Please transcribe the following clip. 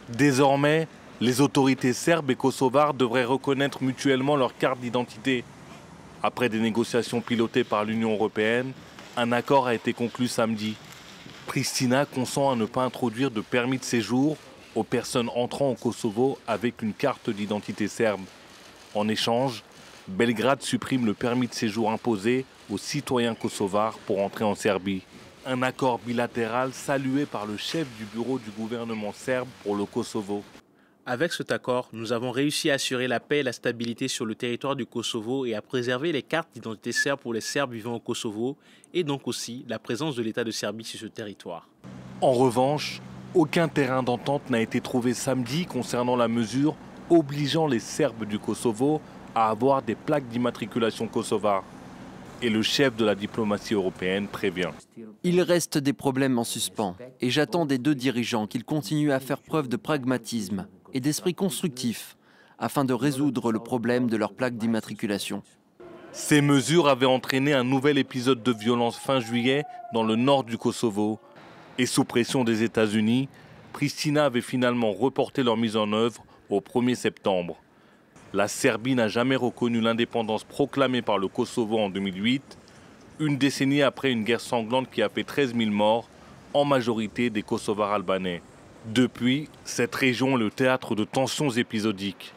Désormais, les autorités serbes et kosovares devraient reconnaître mutuellement leurs cartes d'identité. Après des négociations pilotées par l'Union européenne, un accord a été conclu samedi. Pristina consent à ne pas introduire de permis de séjour aux personnes entrant au Kosovo avec une carte d'identité serbe. En échange, Belgrade supprime le permis de séjour imposé aux citoyens kosovars pour entrer en Serbie. Un accord bilatéral salué par le chef du bureau du gouvernement serbe pour le Kosovo. Avec cet accord, nous avons réussi à assurer la paix et la stabilité sur le territoire du Kosovo et à préserver les cartes d'identité serbe pour les Serbes vivant au Kosovo et donc aussi la présence de l'État de Serbie sur ce territoire. En revanche, aucun terrain d'entente n'a été trouvé samedi concernant la mesure obligeant les Serbes du Kosovo à avoir des plaques d'immatriculation kosovare. Et le chef de la diplomatie européenne prévient. Il reste des problèmes en suspens et j'attends des deux dirigeants qu'ils continuent à faire preuve de pragmatisme et d'esprit constructif afin de résoudre le problème de leur plaque d'immatriculation. Ces mesures avaient entraîné un nouvel épisode de violence fin juillet dans le nord du Kosovo. Et sous pression des États-Unis, Pristina avait finalement reporté leur mise en œuvre au 1er septembre. La Serbie n'a jamais reconnu l'indépendance proclamée par le Kosovo en 2008, une décennie après une guerre sanglante qui a fait 13 000 morts, en majorité des Kosovars albanais. Depuis, cette région est le théâtre de tensions épisodiques.